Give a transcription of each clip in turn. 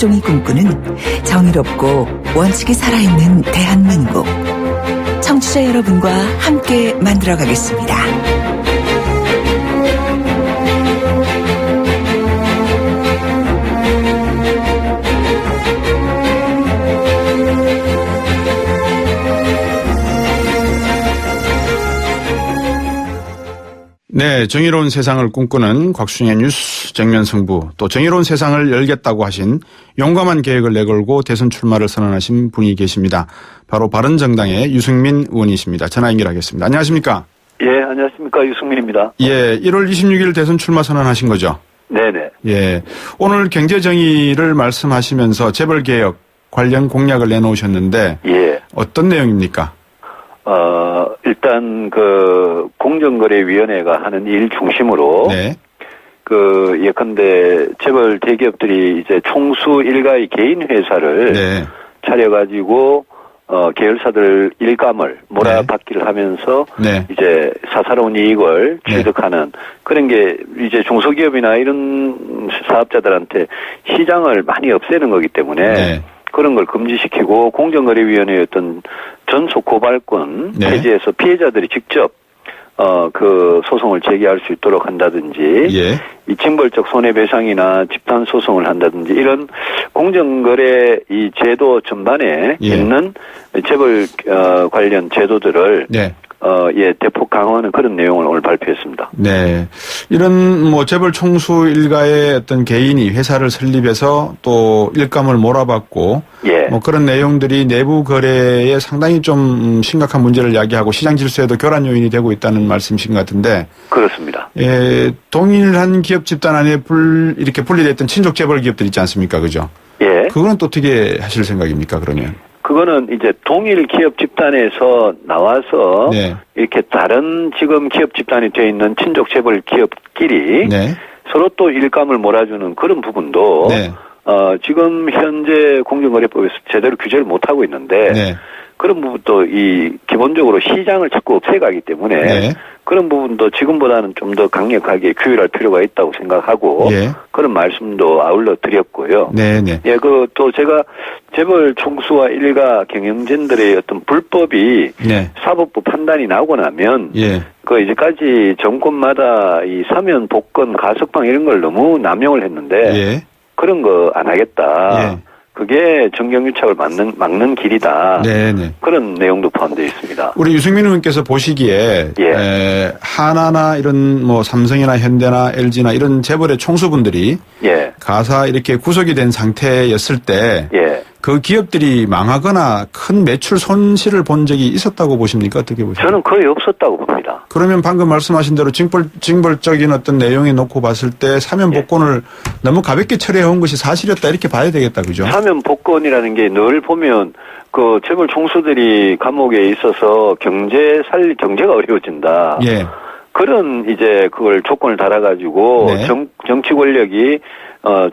세종이 꿈꾸는 정의롭고 원칙이 살아있는 대한민국. 청취자 여러분과 함께 만들어가겠습니다. 네, 정의로운 세상을 꿈꾸는 곽순의 뉴스 정면 승부, 또 정의로운 세상을 열겠다고 하신 용감한 계획을 내걸고 대선 출마를 선언하신 분이 계십니다. 바로 바른정당의 유승민 의원이십니다. 전화 연결하겠습니다. 안녕하십니까? 예, 안녕하십니까. 유승민입니다. 예, 1월 26일 대선 출마 선언하신 거죠? 네네. 예, 오늘 경제정의를 말씀하시면서 재벌개혁 관련 공약을 내놓으셨는데 예. 어떤 내용입니까? 일단 공정거래위원회가 하는 일 중심으로 네. 예컨대 재벌 대기업들이 이제 총수 일가의 개인 회사를 네. 차려가지고 계열사들 일감을 몰아받기를 하면서 네. 이제 사사로운 이익을 취득하는 그런 게 이제 중소기업이나 이런 사업자들한테 시장을 많이 없애는 거기 때문에 네. 그런 걸 금지시키고 공정거래위원회의 어떤 전속 고발권 네. 폐지해서 피해자들이 직접 소송을 제기할 수 있도록 한다든지 예. 이 징벌적 손해배상이나 집단 소송을 한다든지 이런 공정거래 이 제도 전반에 예. 있는 재벌 관련 제도들을 네. 대폭 강화하는 그런 내용을 오늘 발표했습니다. 네. 이런 재벌 총수 일가의 어떤 개인이 회사를 설립해서 또 일감을 몰아받고 예. 그런 내용들이 내부 거래에 상당히 좀 심각한 문제를 야기하고 시장 질서에도 교란 요인이 되고 있다는 말씀이신 것 같은데. 그렇습니다. 예. 동일한 기업 집단 안에 이렇게 분리됐던 친족 재벌 기업들 있지 않습니까? 그죠? 예. 그건 또 어떻게 하실 생각입니까? 그러면? 그거는 이제 동일 기업 집단에서 나와서 네. 이렇게 다른 지금 기업 집단이 되어 있는 친족 재벌 기업끼리 네. 서로 또 일감을 몰아주는 그런 부분도 네. 지금 현재 공정거래법에서 제대로 규제를 못 하고 있는데 네. 그런 부분도 기본적으로 시장을 자꾸 없애가기 때문에 네. 그런 부분도 지금보다는 좀 더 강력하게 규율할 필요가 있다고 생각하고 예. 그런 말씀도 아울러 드렸고요. 네네. 예, 또 제가 재벌 총수와 일가 경영진들의 어떤 불법이 네. 사법부 판단이 나고 나면 예. 이제까지 정권마다 이 사면 복권 가석방 이런 걸 너무 남용을 했는데 예. 그런 거 안 하겠다. 예. 그게 정경유착을 막는 길이다. 네네. 그런 내용도 포함되어 있습니다. 우리 유승민 의원께서 보시기에 예. 하나나 이런 삼성이나 현대나 LG나 이런 재벌의 총수분들이 예. 가사 이렇게 구속이 된 상태였을 때 그 예. 기업들이 망하거나 큰 매출 손실을 본 적이 있었다고 보십니까? 어떻게 보십니까? 저는 거의 없었다고 봅니다. 그러면 방금 말씀하신 대로 징벌적인 어떤 내용에 놓고 봤을 때 사면 복권을 너무 가볍게 처리해온 것이 사실이었다 이렇게 봐야 되겠다. 그죠? 사면 복권이라는 게 늘 보면 재벌 총수들이 감옥에 있어서 경제가 어려워진다. 예. 그런 이제 그걸 조건을 달아가지고 네. 정치 권력이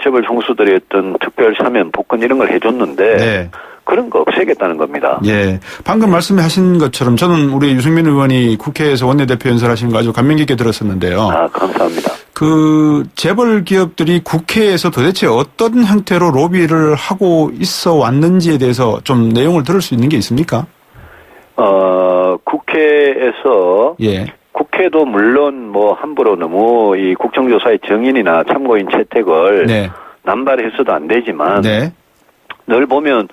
재벌 총수들의 어떤 특별 사면 복권 이런 걸 해줬는데 네. 그런 거 없애겠다는 겁니다. 예. 방금 말씀하신 것처럼 저는 우리 유승민 의원이 국회에서 원내대표 연설하신 거 아주 감명 깊게 들었었는데요. 아, 감사합니다. 재벌 기업들이 국회에서 도대체 어떤 형태로 로비를 하고 있어 왔는지에 대해서 좀 내용을 들을 수 있는 게 있습니까? 국회에서 예. 국회도 물론 함부로 너무 이 국정조사의 정인이나 참고인 채택을 네. 남발해서도 안 되지만 네. 늘 보면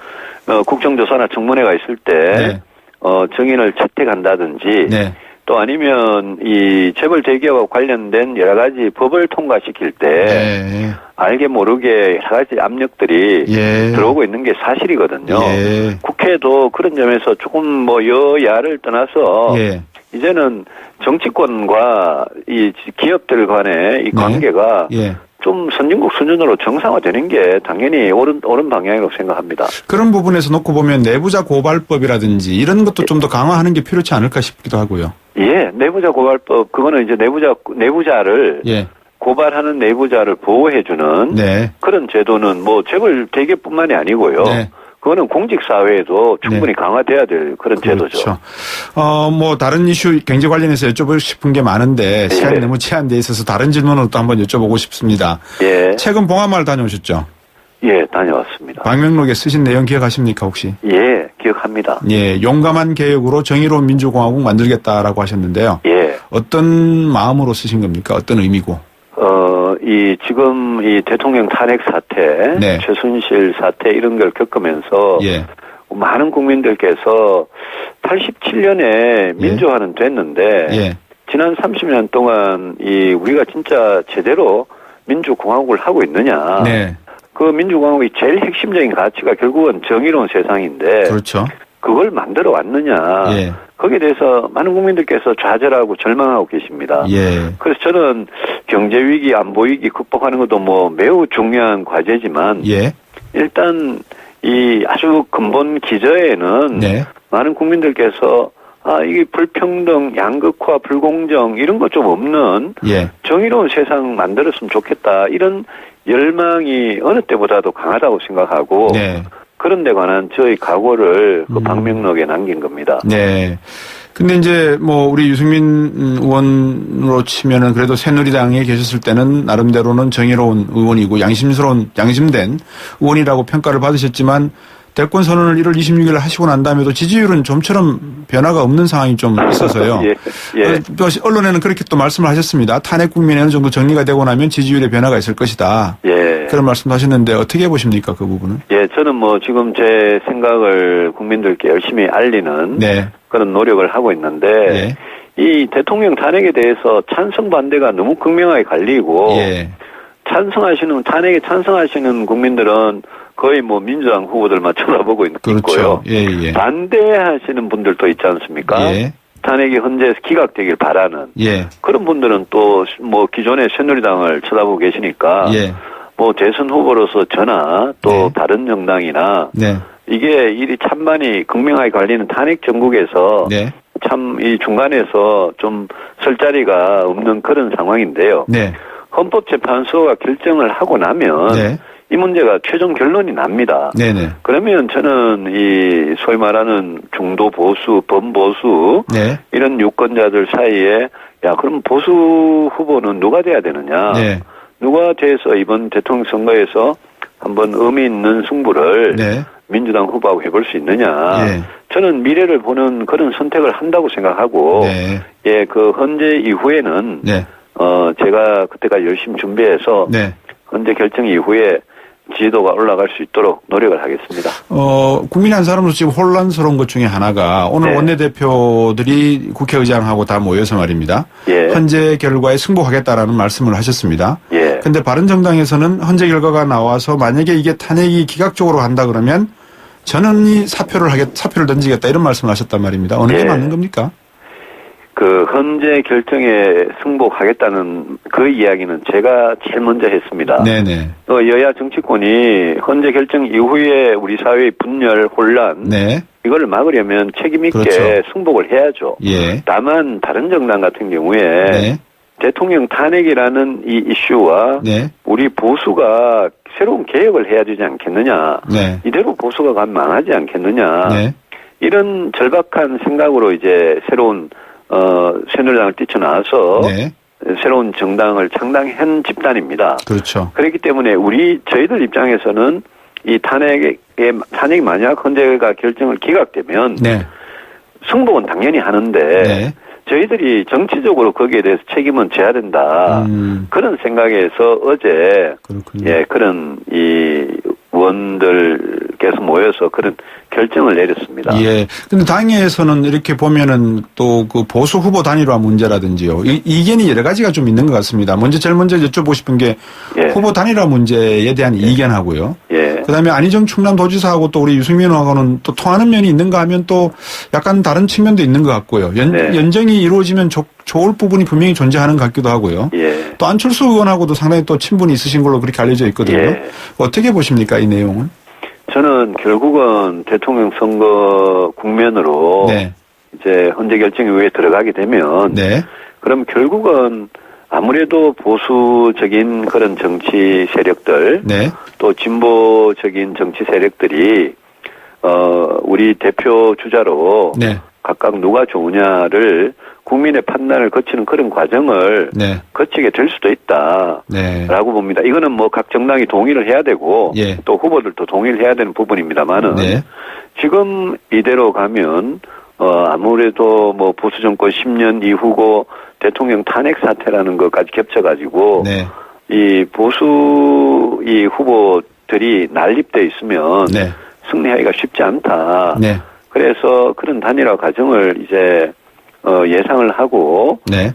국정조사나 청문회가 있을 때 네. 정인을 채택한다든지 네. 또 아니면 이 재벌 대기업과 관련된 여러 가지 법을 통과시킬 때 네. 알게 모르게 여러 가지 압력들이 예. 들어오고 있는 게 사실이거든요. 예. 국회도 그런 점에서 조금 여야를 떠나서 예. 이제는 정치권과 이 기업들 간의 이 관계가 예. 좀 선진국 수준으로 정상화되는 게 당연히 옳은 방향이라고 생각합니다. 그런 부분에서 놓고 보면 내부자 고발법이라든지 이런 것도 좀 더 강화하는 게 필요치 않을까 싶기도 하고요. 예, 내부자 고발법 그거는 이제 내부자를 예. 고발하는 내부자를 보호해주는 네. 그런 제도는 재벌 대기업뿐만이 아니고요. 네. 그거는 공직사회에도 충분히 강화돼야 될 그런 제도죠. 그렇죠. 다른 이슈 경제 관련해서 여쭤보고 싶은 게 많은데 시간이 너무 제한돼 있어서 다른 질문을 또 한번 여쭤보고 싶습니다. 예. 최근 봉하마을 다녀오셨죠? 예, 다녀왔습니다. 방명록에 쓰신 내용 기억하십니까 혹시? 예, 기억합니다. 예, 용감한 개혁으로 정의로운 민주공화국 만들겠다라고 하셨는데요. 예. 어떤 마음으로 쓰신 겁니까? 어떤 의미고? 지금 이 대통령 탄핵 사태, 네. 최순실 사태 이런 걸 겪으면서 예. 많은 국민들께서 87년에 민주화는 됐는데 예. 지난 30년 동안 우리가 진짜 제대로 민주공화국을 하고 있느냐. 네. 그 민주공화국의 제일 핵심적인 가치가 결국은 정의로운 세상인데 그렇죠. 그걸 만들어 왔느냐. 예. 거기에 대해서 많은 국민들께서 좌절하고 절망하고 계십니다. 예. 그래서 저는 경제 위기, 안보 위기 극복하는 것도 뭐 매우 중요한 과제지만 예. 일단 이 아주 근본 기저에는 네. 많은 국민들께서 이게 불평등, 양극화, 불공정 이런 것 좀 없는 예. 정의로운 세상 만들었으면 좋겠다. 이런 열망이 어느 때보다도 강하다고 생각하고 네. 그런 데 관한 저희 각오를 그 방명록에 남긴 겁니다. 네. 근데 이제 뭐 우리 유승민 의원으로 치면은 그래도 새누리당에 계셨을 때는 나름대로는 정의로운 의원이고 양심된 의원이라고 평가를 받으셨지만 대권 선언을 1월 26일 하시고 난 다음에도 지지율은 좀처럼 변화가 없는 상황이 좀 있어서요. 예. 예. 또 언론에는 그렇게 또 말씀을 하셨습니다. 탄핵 국면이 어느 정도 정리가 되고 나면 지지율에 변화가 있을 것이다. 예. 그런 말씀도 하셨는데 어떻게 보십니까 그 부분은? 예, 저는 뭐 지금 제 생각을 국민들께 열심히 알리는 네. 그런 노력을 하고 있는데 예. 이 대통령 탄핵에 대해서 찬성 반대가 너무 극명하게 갈리고 예. 탄핵에 찬성하시는 국민들은 거의 뭐 민주당 후보들만 쳐다보고 그렇죠. 있고요. 예. 반대하시는 분들도 있지 않습니까? 예. 탄핵이 헌재에서 기각되길 바라는 예. 그런 분들은 또 뭐 기존의 새누리당을 쳐다보고 계시니까 예. 뭐 대선 후보로서 저나 또 네. 다른 정당이나 네. 이게 일이 찬반이 극명하게 갈리는 탄핵 정국에서 네. 참 이 중간에서 좀 설 자리가 없는 그런 상황인데요. 네. 헌법재판소가 결정을 하고 나면 네. 이 문제가 최종 결론이 납니다. 네네. 그러면 저는 이 소위 말하는 중도 보수, 범보수 네. 이런 유권자들 사이에 그럼 보수 후보는 누가 돼야 되느냐? 네. 누가 돼서 이번 대통령 선거에서 한번 의미 있는 승부를 네. 민주당 후보하고 해볼 수 있느냐? 예. 저는 미래를 보는 그런 선택을 한다고 생각하고, 네. 예, 그 헌재 이후에는 네. 제가 그때까지 열심히 준비해서 네. 헌재 결정 이후에 지지도가 올라갈 수 있도록 노력을 하겠습니다. 국민 한 사람으로서 지금 혼란스러운 것 중에 하나가 오늘 네. 원내대표들이 국회의장하고 다 모여서 말입니다. 예. 헌재 결과에 승복하겠다라는 말씀을 하셨습니다. 예. 근데 바른정당에서는 헌재 결과가 나와서 만약에 이게 탄핵이 기각적으로 간다 그러면 전원이 사표를 던지겠다 이런 말씀을 하셨단 말입니다. 어느 게 예. 맞는 겁니까? 그 헌재 결정에 승복하겠다는 그 이야기는 제가 제일 먼저 했습니다. 네네. 여야 정치권이 헌재 결정 이후에 우리 사회의 분열, 혼란 네. 이걸 막으려면 책임 있게 그렇죠. 승복을 해야죠. 예. 다만 다른 정당 같은 경우에 네. 대통령 탄핵이라는 이 이슈와 네. 우리 보수가 새로운 개혁을 해야 되지 않겠느냐. 네. 이대로 보수가 가면 망하지 않겠느냐. 네. 이런 절박한 생각으로 이제 새로운 새누리당을 뛰쳐나와서 네. 새로운 정당을 창당한 집단입니다. 그렇죠. 그렇기 때문에 저희들 입장에서는 이 탄핵이 만약 헌재가 결정을 기각되면 네. 승복은 당연히 하는데 네. 저희들이 정치적으로 거기에 대해서 책임은 져야 된다. 그런 생각에서 어제 그렇군요. 예, 그런 이 의원들께서 모여서 그런 결정을 내렸습니다. 예. 근데 당에서는 이렇게 보면은 또 그 보수 후보 단일화 문제라든지요. 이견이 여러 가지가 좀 있는 것 같습니다. 제일 먼저 여쭤보고 싶은 게 예. 후보 단일화 문제에 대한 이견하고요. 예. 그다음에 안희정 충남도지사하고 또 우리 유승민 의원하고는 또 통하는 면이 있는가 하면 또 약간 다른 측면도 있는 것 같고요. 네. 연정이 이루어지면 좋을 부분이 분명히 존재하는 것 같기도 하고요. 예. 또 안철수 의원하고도 상당히 또 친분이 있으신 걸로 그렇게 알려져 있거든요. 예. 어떻게 보십니까, 이 내용은? 저는 결국은 대통령 선거 국면으로 네. 이제 헌재 결정 이후에 들어가게 되면 네. 그럼 결국은 아무래도 보수적인 그런 정치 세력들 네. 또 진보적인 정치 세력들이 우리 대표 주자로 네. 각각 누가 좋으냐를 국민의 판단을 거치는 그런 과정을 네. 거치게 될 수도 있다라고 네. 봅니다. 이거는 뭐 각 정당이 동의를 해야 되고 예. 또 후보들도 동의를 해야 되는 부분입니다만은 네. 지금 이대로 가면 아무래도 뭐 보수 정권 10년 이후고 대통령 탄핵 사태라는 것까지 겹쳐가지고 네. 이 보수 이 후보들이 난립돼 있으면 네. 승리하기가 쉽지 않다. 네. 그래서 그런 단일화 과정을 이제 예상을 하고 네.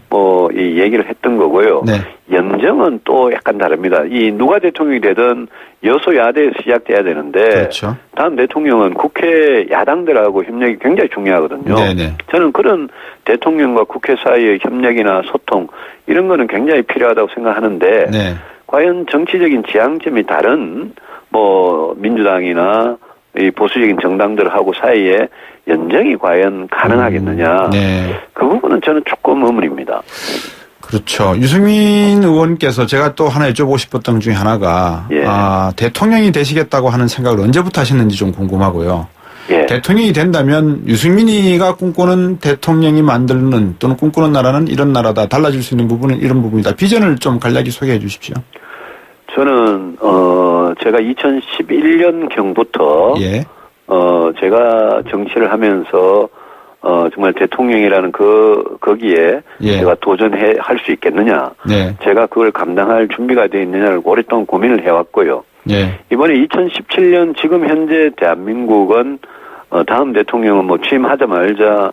이 얘기를 했던 거고요. 네. 연정은 또 약간 다릅니다. 이 누가 대통령이 되든 여소야대에서 시작돼야 되는데 그렇죠. 다음 대통령은 국회 야당들하고 협력이 굉장히 중요하거든요. 네네. 저는 그런 대통령과 국회 사이의 협력이나 소통 이런 거는 굉장히 필요하다고 생각하는데 네. 과연 정치적인 지향점이 다른 민주당이나 이 보수적인 정당들하고 사이에 연정이 과연 가능하겠느냐. 네. 그 부분은 저는 조금 의문입니다. 그렇죠. 유승민 의원께서 제가 또 하나 여쭤보고 싶었던 것 중에 하나가 예. 대통령이 되시겠다고 하는 생각을 언제부터 하셨는지 좀 궁금하고요. 예. 대통령이 된다면 유승민이가 꿈꾸는 대통령이 만드는 또는 꿈꾸는 나라는 이런 나라다. 달라질 수 있는 부분은 이런 부분이다. 비전을 좀 간략히 소개해 주십시오. 저는 제가 2011년경부터 예. 제가 정치를 하면서 정말 대통령이라는 거기에 예. 제가 할 수 있겠느냐. 네. 제가 그걸 감당할 준비가 되어 있느냐를 오랫동안 고민을 해왔고요. 예. 이번에 2017년 지금 현재 대한민국은 다음 대통령은 뭐 취임하자마자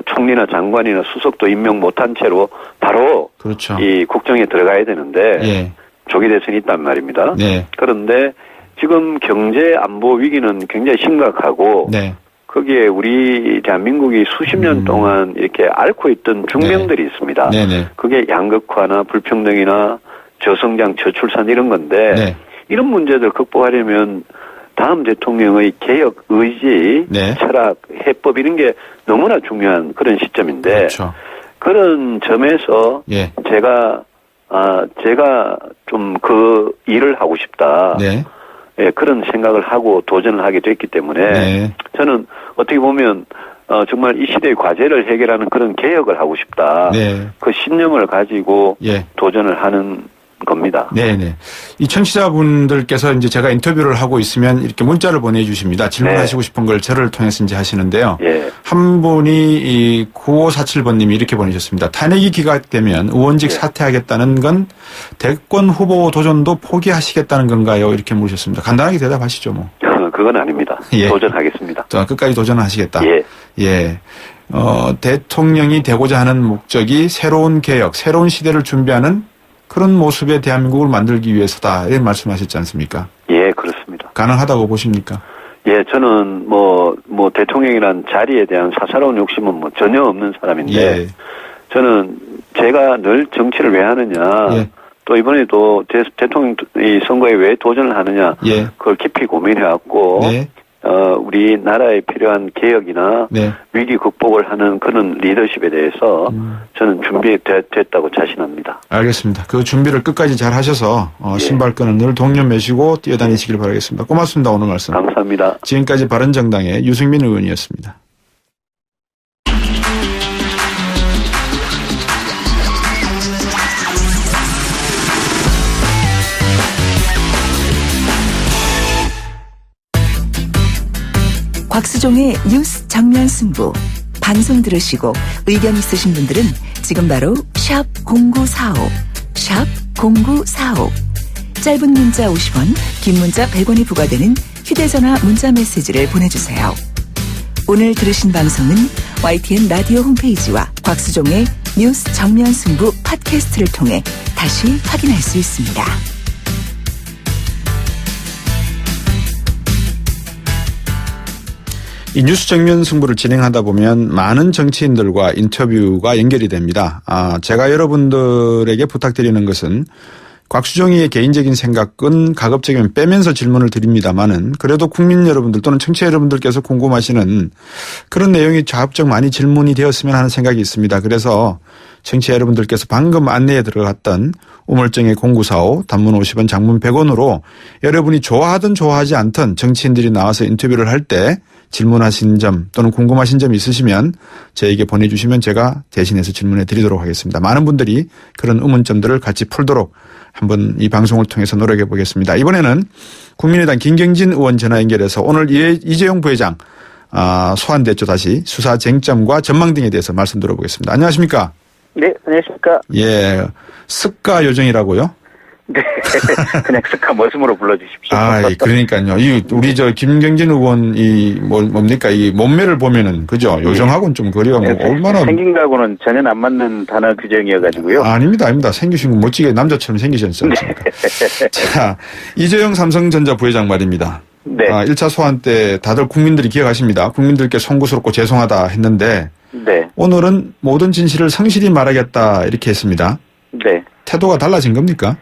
총리나 장관이나 수석도 임명 못한 채로 바로 그렇죠. 이 국정에 들어가야 되는데 예. 조기 대선이 있단 말입니다. 네. 그런데 지금 경제 안보 위기는 굉장히 심각하고 네. 거기에 우리 대한민국이 수십 년 동안 이렇게 앓고 있던 중병들이 있습니다. 네네. 그게 양극화나 불평등이나 저성장, 저출산 이런 건데 네. 이런 문제들 극복하려면 다음 대통령의 개혁 의지, 네. 철학, 해법 이런 게 너무나 중요한 그런 시점인데 그렇죠. 그런 점에서 예. 제가 좀 그 일을 하고 싶다. 네. 예, 그런 생각을 하고 도전을 하게 됐기 때문에 네. 저는 어떻게 보면 정말 이 시대의 과제를 해결하는 그런 개혁을 하고 싶다. 네. 그 신념을 가지고 예. 도전을 하는 겁니다. 네네. 이 청취자분들께서 이제 제가 인터뷰를 하고 있으면 이렇게 문자를 보내주십니다. 질문하시고 싶은 걸 저를 통해서 이제 하시는데요. 예. 한 분이 이 9547번님이 이렇게 보내셨습니다. 탄핵이 기각되면 의원직 사퇴하겠다는 건 대권 후보 도전도 포기하시겠다는 건가요? 이렇게 물으셨습니다. 간단하게 대답하시죠, 뭐. 그건 아닙니다. 예. 도전하겠습니다. 끝까지 도전하시겠다. 예. 예. 대통령이 되고자 하는 목적이 새로운 개혁, 새로운 시대를 준비하는 그런 모습의 대한민국을 만들기 위해서다. 이런 말씀하셨지 않습니까? 예, 그렇습니다. 가능하다고 보십니까? 예, 저는 뭐 대통령이란 자리에 대한 사사로운 욕심은 뭐 전혀 없는 사람인데 예. 저는 제가 늘 정치를 왜 하느냐 예. 또 이번에도 대통령 선거에 왜 도전을 하느냐 예. 그걸 깊이 고민해왔고 네. 우리 나라에 필요한 개혁이나 네. 위기 극복을 하는 그런 리더십에 대해서 저는 준비됐다고 자신합니다. 알겠습니다. 그 준비를 끝까지 잘 하셔서 신발끈을 늘 동력 매시고 뛰어다니시길 바라겠습니다. 고맙습니다. 오늘 말씀. 감사합니다. 지금까지 바른정당의 유승민 의원이었습니다. 곽수종의 뉴스 정면 승부. 방송 들으시고 의견 있으신 분들은 지금 바로 샵 0945, 샵 0945. 짧은 문자 50원, 긴 문자 100원이 부과되는 휴대전화 문자 메시지를 보내주세요. 오늘 들으신 방송은 YTN 라디오 홈페이지와 곽수종의 뉴스 정면 승부 팟캐스트를 통해 다시 확인할 수 있습니다. 이 뉴스 정면 승부를 진행하다 보면 많은 정치인들과 인터뷰가 연결이 됩니다. 제가 여러분들에게 부탁드리는 것은 곽수종이의 개인적인 생각은 가급적이면 빼면서 질문을 드립니다만은 그래도 국민 여러분들 또는 청취자 여러분들께서 궁금하시는 그런 내용이 좌합적 많이 질문이 되었으면 하는 생각이 있습니다. 그래서 청취자 여러분들께서 방금 안내에 들어갔던 우물정의 0945 단문 50원 장문 100원으로 여러분이 좋아하든 좋아하지 않든 정치인들이 나와서 인터뷰를 할 때 질문하신 점 또는 궁금하신 점 있으시면 저에게 보내주시면 제가 대신해서 질문해 드리도록 하겠습니다. 많은 분들이 그런 의문점들을 같이 풀도록 한번 이 방송을 통해서 노력해 보겠습니다. 이번에는 국민의당 김경진 의원 전화 연결해서 오늘 이재용 부회장 소환됐죠. 다시 수사 쟁점과 전망 등에 대해서 말씀 들어보겠습니다. 안녕하십니까? 네, 안녕하십니까? 예, 습가 요정이라고요? 네, 그냥 습가 머슴으로 불러주십시오. 그러니까요. 우리 김경진 의원 뭡니까 이 몸매를 보면은 그죠? 요정하고는 좀 거리가 얼마나 생긴 거하고는 전혀 안 맞는 단어 규정이어가지고요. 아닙니다. 생기신 거 멋지게 남자처럼 생기셨지 않습니까? 네. 자, 이재용 삼성전자 부회장 말입니다. 네. 1차 소환 때 다들 국민들이 기억하십니다. 국민들께 송구스럽고 죄송하다 했는데 네. 오늘은 모든 진실을 성실히 말하겠다 이렇게 했습니다. 네. 태도가 달라진 겁니까?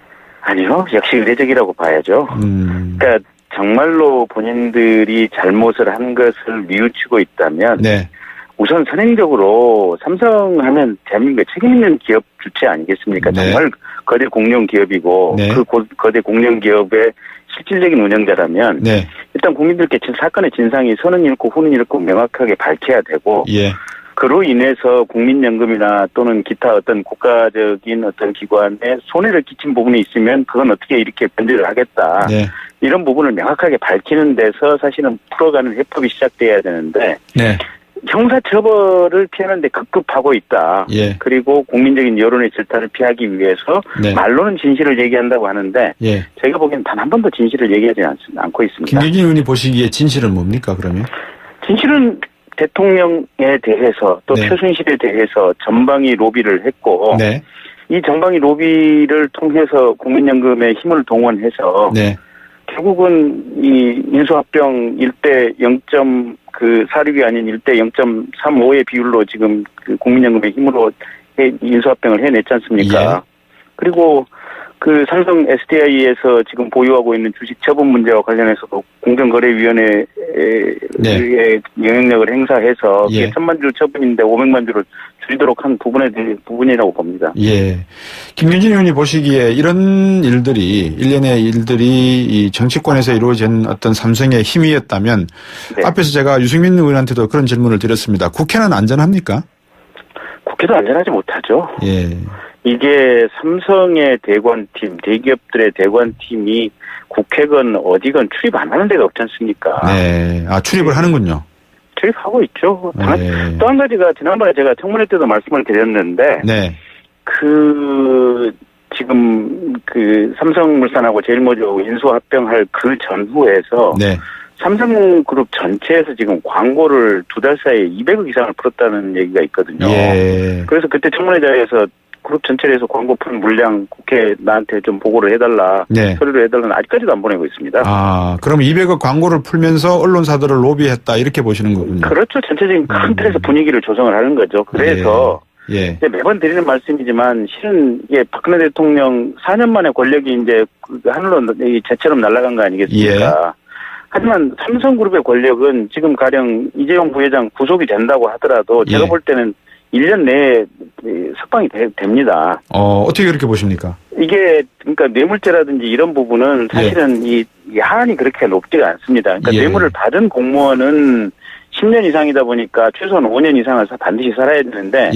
아니요. 역시 의례적이라고 봐야죠. 그러니까 정말로 본인들이 잘못을 한 것을 뉘우치고 있다면 네. 우선 선행적으로 삼성하면 대한민국의 책임 있는 기업 주체 아니겠습니까? 네. 정말 거대 공룡 기업이고 네. 그 거대 공룡 기업의 실질적인 운영자라면 네. 일단 국민들께 사건의 진상이 선은 잃고 후는 잃고 명확하게 밝혀야 되고 예. 그로 인해서 국민연금이나 또는 기타 어떤 국가적인 어떤 기관에 손해를 끼친 부분이 있으면 그건 어떻게 이렇게 변제를 하겠다. 네. 이런 부분을 명확하게 밝히는 데서 사실은 풀어가는 해법이 시작돼야 되는데 네. 형사처벌을 피하는데 급급하고 있다. 예. 그리고 국민적인 여론의 질타를 피하기 위해서 네. 말로는 진실을 얘기한다고 하는데 예. 제가 보기에는 단 한 번도 진실을 얘기하지 않고 있습니다. 김경진 의원이 보시기에 진실은 뭡니까 그러면? 진실은 대통령에 대해서 또 네. 최순실에 대해서 전방위 로비를 했고 네. 이 전방위 로비를 통해서 국민연금의 힘을 동원해서 네. 결국은 이 인수합병 1대 0. 사륙이 아닌 1대 0.35의 비율로 지금 그 국민연금의 힘으로 인수합병을 해냈지 않습니까? 예. 그리고 그 삼성 SDI에서 지금 보유하고 있는 주식 처분 문제와 관련해서도 공정거래위원회의 네. 영향력을 행사해서 예. 그게 1,000만 주 처분인데 500만 주를 줄이도록 한 부분이라고 봅니다. 예. 김경진 의원이 보시기에 이런 일들이 일련의 일들이 이 정치권에서 이루어진 어떤 삼성의 힘이었다면 네. 앞에서 제가 유승민 의원한테도 그런 질문을 드렸습니다. 국회는 안전합니까? 국회도 안전하지 못하죠. 예. 이게 삼성의 대관팀, 대기업들의 대관팀이 국회건 어디건 출입 안 하는 데가 없지 않습니까? 네. 출입을 하는군요. 출입하고 있죠. 네. 또 한 가지가 지난번에 제가 청문회 때도 말씀을 드렸는데, 네. 지금 삼성물산하고 제일모직하고 인수합병할 그 전후에서 네. 삼성그룹 전체에서 지금 광고를 2달 사이에 200억 이상을 풀었다는 얘기가 있거든요. 예. 그래서 그때 청문회장에서 그룹 전체를 해서 광고 푼 물량 국회 나한테 좀 보고를 해달라. 네. 서류를 해달라는 아직까지도 안 보내고 있습니다. 그럼 200억 광고를 풀면서 언론사들을 로비했다 이렇게 보시는 거군요. 그렇죠. 전체적인 큰 틀에서 분위기를 조성을 하는 거죠. 그래서 예. 매번 드리는 말씀이지만 실은 이게 박근혜 대통령 4년 만에 권력이 이제 하늘로 재처럼 날아간 거 아니겠습니까? 예. 하지만 삼성그룹의 권력은 지금 가령 이재용 부회장 구속이 된다고 하더라도 제가 예. 볼 때는 1년 내에 석방이 됩니다. 어떻게 그렇게 보십니까? 이게 그러니까 뇌물죄라든지 이런 부분은 사실은 이 하한이 그렇게 높지가 않습니다. 그러니까 뇌물을 받은 공무원은 10년 이상이다 보니까 최소한 5년 이상을 반드시 살아야 되는데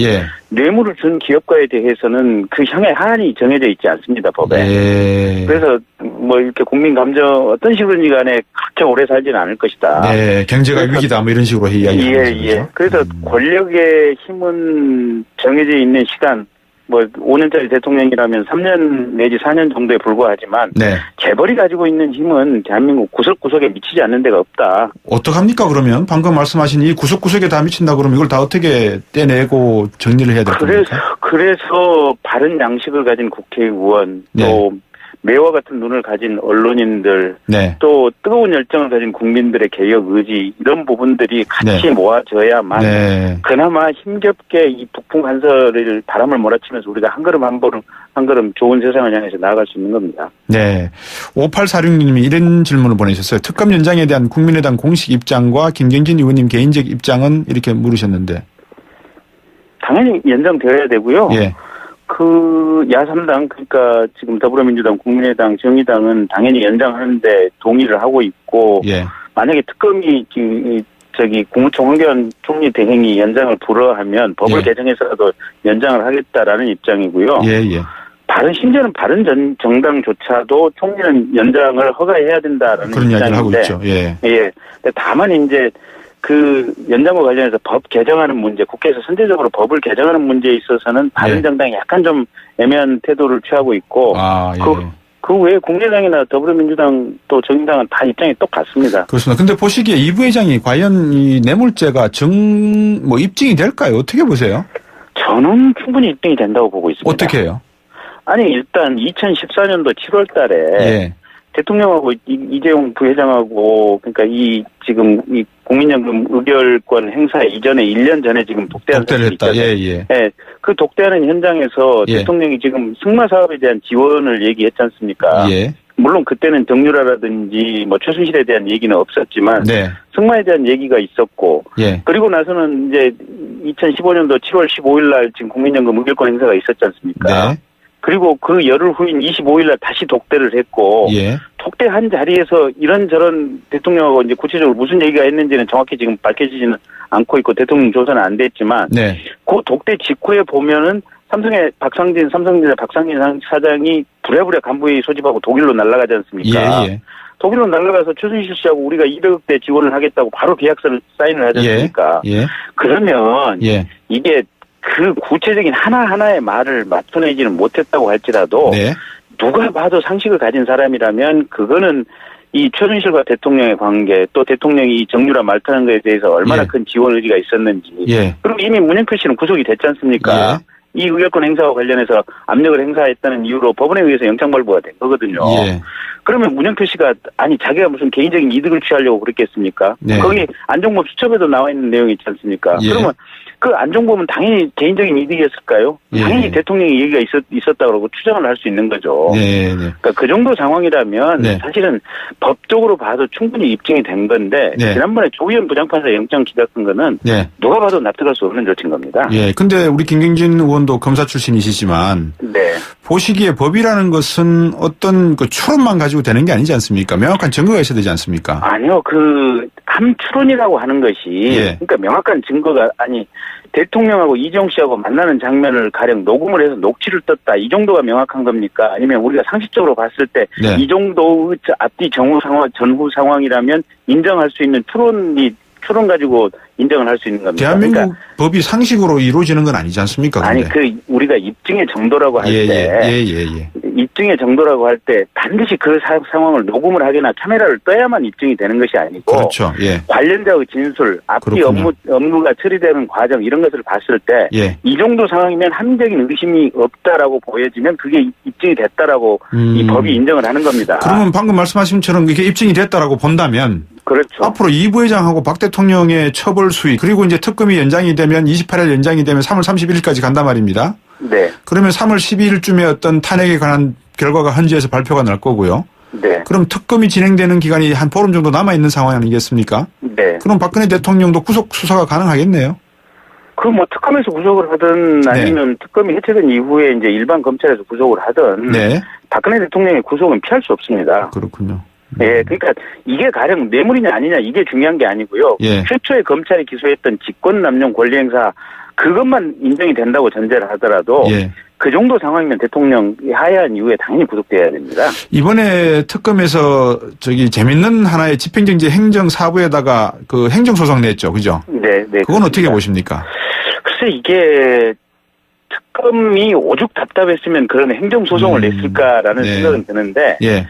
뇌물을 준 기업가에 대해서는 그 형의 하한이 정해져 있지 않습니다, 법에. 그래서 뭐 이렇게 국민 감정 어떤 식으로든 간에 그렇게 오래 살지는 않을 것이다. 네, 경제가 위기다 뭐 이런 식으로 이야기하는 거죠. 그래서 권력의 힘은 정해져 있는 시간 뭐 5년짜리 대통령이라면 3년 내지 4년 정도에 불과하지만 재벌이 가지고 있는 힘은 대한민국 구석구석에 미치지 않는 데가 없다. 어떡합니까 그러면? 방금 말씀하신 이 구석구석에 다 미친다 그러면 이걸 다 어떻게 떼내고 정리를 해야 될 겁니까? 그래서 바른 양식을 가진 국회의원 또 매와 같은 눈을 가진 언론인들 또 뜨거운 열정을 가진 국민들의 개혁 의지 이런 부분들이 같이 모아져야만 그나마 힘겹게 이 북풍 한설을 바람을 몰아치면서 우리가 한 걸음 한 걸음 좋은 세상을 향해서 나아갈 수 있는 겁니다. 네. 5846님이 이런 질문을 보내셨어요. 특검 연장에 대한 국민의당 공식 입장과 김경진 의원님 개인적 입장은 이렇게 물으셨는데. 당연히 연장되어야 되고요. 그 야3당 그러니까 지금 더불어민주당, 국민의당, 정의당은 당연히 연장하는데 동의를 하고 있고 만약에 특검이 국무총 황교안 총리 대행이 연장을 불허하면 법을 예. 개정해서라도 연장을 하겠다라는 입장이고요. 예, 예. 심지어는 정당조차도 총리는 연장을 허가해야 된다라는 그런 이야기를 하고 입장인데, 있죠. 예. 예. 다만 이제 그 연장과 관련해서 법 개정하는 문제, 국회에서 선제적으로 법을 개정하는 문제에 있어서는 바른정당이 약간 좀 애매한 태도를 취하고 있고, 아, 예. 그 외에 국민의당이나 더불어민주당 또 정의당은 다 입장이 똑같습니다. 그렇습니다. 근데 보시기에 이 부회장이 과연 이 뇌물죄가 입증이 될까요? 어떻게 보세요? 저는 충분히 입증이 된다고 보고 있습니다. 어떻게 해요? 아니, 일단 2014년도 7월 달에 예. 대통령하고 이재용 부회장하고 그러니까 이 국민연금 의결권 행사 이전에 1년 전에 지금 독대를 했다. 예, 예. 예. 그 독대하는 현장에서 예. 대통령이 지금 승마 사업에 대한 지원을 얘기했지 않습니까? 예. 물론 그때는 정유라라든지 최순실에 대한 얘기는 없었지만 네. 승마에 대한 얘기가 있었고 예. 그리고 나서는 이제 2015년도 7월 15일 날 지금 국민연금 의결권 행사가 있었지 않습니까? 네. 그리고 그 열흘 후인 25일 날 다시 독대를 했고 예. 독대한 자리에서 이런저런 대통령하고 이제 구체적으로 무슨 얘기가 했는지는 정확히 지금 밝혀지지는 않고 있고 대통령 조사는 안 됐지만 네. 그 독대 직후에 보면은 삼성전자 박상진 사장이 부랴부랴 간부회의 소집하고 독일로 날아가지 않습니까? 예, 예. 독일로 날아가서 최순실 씨하고 우리가 200억대 지원을 하겠다고 바로 계약서를 사인을 하지 않습니까? 예. 그러면 예. 이게 그 구체적인 하나하나의 말을 맞춰내지는 못했다고 할지라도 네. 누가 봐도 상식을 가진 사람이라면 그거는 이 최순실과 대통령의 관계 또 대통령이 정유라 말 타는 것에 대해서 얼마나 예. 큰 지원 의지가 있었는지 예. 그리고 이미 문영표 씨는 구속이 됐지 않습니까? 예. 이 의결권 행사와 관련해서 압력을 행사했다는 이유로 법원에 의해서 영장 발부가 된 거거든요. 예. 그러면 문영표 씨가 자기가 무슨 개인적인 이득을 취하려고 그랬겠습니까? 네. 거기 안종범 수첩에도 나와 있는 내용이 있지 않습니까? 예. 그러면 그 안종범은 당연히 개인적인 이득이었을까요? 예. 당연히 대통령의 얘기가 있었다고 그러고 추정을 할 수 있는 거죠. 네. 네. 그러니까 그 정도 상황이라면 네. 사실은 법적으로 봐도 충분히 입증이 된 건데 네. 지난번에 조희연 부장판사 영장 기각한 거는 네. 누가 봐도 납득할 수 없는 조치인 겁니다. 예. 근데 우리 김경진 의원도 검사 출신이시지만 네. 보시기에 법이라는 것은 어떤 그 추론만 가지고 되는 게 아니지 않습니까? 명확한 증거가 있어야 되지 않습니까? 아니요. 함추론이라고 하는 것이 예. 그러니까 명확한 증거가 대통령하고 이재용 씨하고 만나는 장면을 가령 녹음을 해서 녹취를 떴다. 이 정도가 명확한 겁니까? 아니면 우리가 상식적으로 봤을 때 이 네. 정도의 앞뒤 전후 상황이라면 인정할 수 있는 추론 가지고 인정을 할 수 있는 겁니다. 대한민국 그러니까 법이 상식으로 이루어지는 건 아니지 않습니까? 근데. 우리가 입증의 정도라고 할 때 예. 입증의 정도라고 할 때 반드시 그 상황을 녹음을 하거나 카메라를 떠야만 입증이 되는 것이 아니고 그렇죠. 예. 관련자의 진술, 앞뒤 업무가 처리되는 과정 이런 것을 봤을 때 이 예. 정도 상황이면 합리적인 의심이 없다라고 보여지면 그게 입증이 됐다라고 이 법이 인정을 하는 겁니다. 그러면 방금 말씀하신 것처럼 이게 입증이 됐다라고 본다면 그렇죠. 앞으로 이 부회장하고 박 대통령의 처벌 수위 그리고 이제 특검이 연장이 되면 28일 연장이 되면 3월 31일까지 간단 말입니다. 네. 그러면 3월 12일쯤에 어떤 탄핵에 관한 결과가 헌재에서 발표가 날 거고요. 네. 그럼 특검이 진행되는 기간이 한 보름 정도 남아 있는 상황 아니겠습니까? 네. 그럼 박근혜 대통령도 구속 수사가 가능하겠네요. 특검에서 구속을 하든 아니면 특검이 해체된 이후에 이제 일반 검찰에서 구속을 하든 네. 박근혜 대통령의 구속은 피할 수 없습니다. 그렇군요. 예, 그러니까 이게 가령 뇌물이냐 아니냐 이게 중요한 게 아니고요. 예. 최초에 검찰이 기소했던 직권남용 권리행사 그것만 인정이 된다고 전제를 하더라도 예. 그 정도 상황이면 대통령 하야한 이후에 당연히 구속돼야 됩니다. 이번에 특검에서 재밌는 하나의 집행정지 행정사부에다가 그 행정소송 냈죠. 그죠? 네. 그건 어떻게 보십니까? 글쎄 이게 특검이 오죽 답답했으면 그런 행정소송을 냈을까라는 네. 생각은 드는데 예.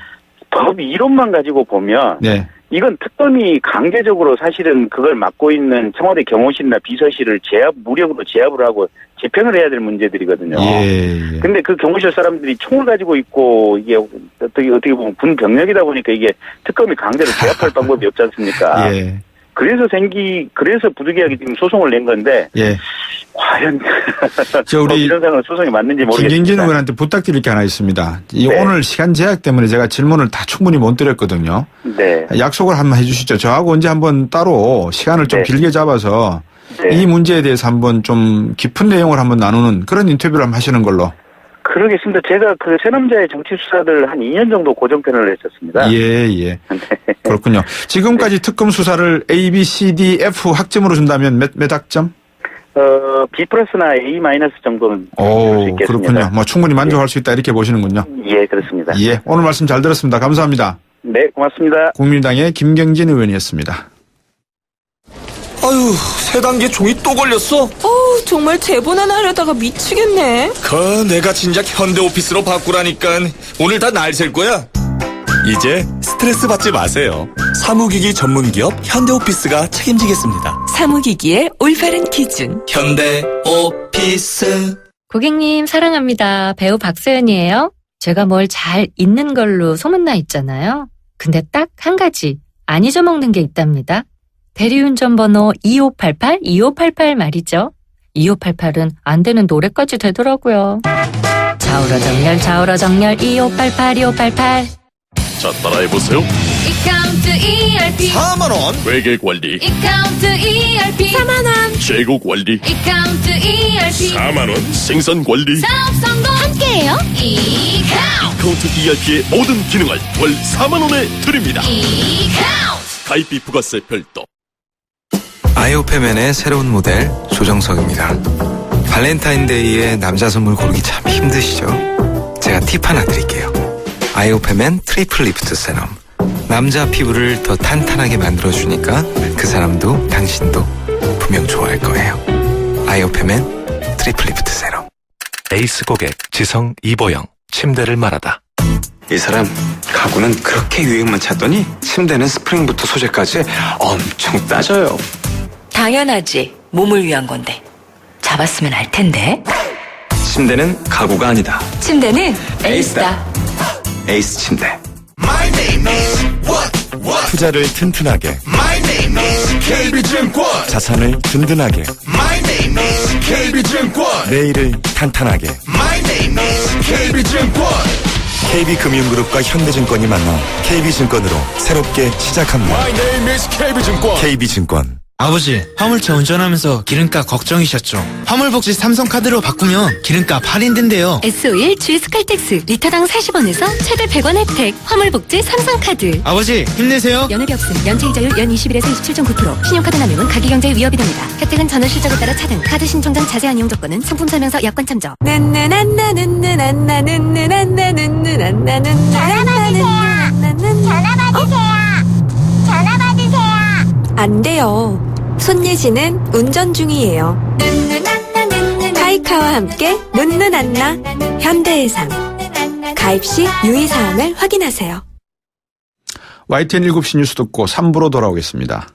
법 이론만 가지고 보면 네. 이건 특검이 강제적으로 사실은 그걸 맡고 있는 청와대 경호실이나 비서실을 무력으로 제압을 하고 재편을 해야 될 문제들이거든요. 예. 근데 그 경호실 사람들이 총을 가지고 있고 이게 어떻게 보면 군 병력이다 보니까 이게 특검이 강제로 제압할 방법이 없지 않습니까? 예. 그래서 부득이하게 지금 소송을 낸 건데 예. 과연 우리 이런 상황은 소송이 맞는지 모르겠습니다. 김경진 의원한테 부탁드릴 게 하나 있습니다. 네. 오늘 시간 제약 때문에 제가 질문을 다 충분히 못 드렸거든요. 네. 약속을 한번 해주시죠. 저하고 언제 한번 따로 시간을 좀 네. 길게 잡아서 네. 이 문제에 대해서 한번 좀 깊은 내용을 한번 나누는 그런 인터뷰를 한번 하시는 걸로. 그러겠습니다. 제가 그 세 남자의 정치 수사를 한 2년 정도 고정편을 했었습니다. 예. 그렇군요. 지금까지 특검 수사를 A, B, C, D, F 학점으로 준다면 몇 학점? B 플러스나 A 마이너스 정도는 줄 수 있겠습니다. 그렇군요. 뭐 충분히 만족할 수 있다 이렇게 보시는군요. 예, 그렇습니다. 예, 오늘 말씀 잘 들었습니다. 감사합니다. 네, 고맙습니다. 국민의당의 김경진 의원이었습니다. 아유, 새 단계 종이 또 걸렸어? 정말 제본 하나 하려다가 미치겠네. 내가 진작 현대오피스로 바꾸라니까. 오늘 다 날 셀 거야. 이제 스트레스 받지 마세요. 사무기기 전문기업 현대오피스가 책임지겠습니다. 사무기기의 올바른 기준. 현대오피스. 고객님 사랑합니다. 배우 박서연이에요. 제가 뭘 잘 잊는 걸로 소문나 있잖아요. 근데 딱 한 가지 안 잊어먹는 게 있답니다. 대리운전 번호 2588 말이죠. 2588은 안 되는 노래까지 되더라고요. 좌우로 정렬 2588. 자, 따라해보세요. 이카운트 ERP 4만원. 회계관리, 이카운트 ERP 4만원 재고관리, 이카운트 ERP 4만원, 생산관리. 사업 성공 함께해요. 이카운트 ERP의 모든 기능을 월 4만원에 드립니다. 이카운트 가입비 부가세 별도. 아이오페맨의 새로운 모델 조정석입니다. 발렌타인데이에 남자 선물 고르기 참 힘드시죠? 제가 팁 하나 드릴게요. 아이오페맨 트리플 리프트 세럼. 남자 피부를 더 탄탄하게 만들어주니까 그 사람도 당신도 분명 좋아할 거예요. 아이오페맨 트리플 리프트 세럼. 에이스 고객 지성 이보영. 침대를 말하다. 이 사람 가구는 그렇게 유행만 찾더니 침대는 스프링부터 소재까지 엄청 따져요. 당연하지. 몸을 위한 건데. 잡았으면 알 텐데. 침대는 가구가 아니다. 침대는 에이스다. 에이스 침대. My name is what? 투자를 튼튼하게. My name is KB증권. 자산을 든든하게. My name is KB증권. 내일을 탄탄하게. My name is KB증권. KB금융그룹과 현대증권이 만나 KB증권으로 새롭게 시작합니다. My name is KB증권. KB증권. 아버지, 화물차 운전하면서 기름값 걱정이셨죠? 화물복지 삼성카드로 바꾸면 기름값 할인된대요. S51 GS 칼텍스 리터당 40원에서 최대 100원 혜택. 화물복지 삼성카드. 아버지, 힘내세요. 연회비 없음. 연체이자율 연 20일에서 27.9%. 신용카드 남용은 가계경제에 위협이 됩니다. 혜택은 전월 실적에 따라 차등. 카드 신청장 자세한 이용 조건은 상품 설명서 약관 참조. 안 돼요. 손예진은 운전 중이에요. 카이카와 함께 눈누난나 현대해상. 가입 시 유의사항을 확인하세요. YTN 7시 뉴스 듣고 3부로 돌아오겠습니다.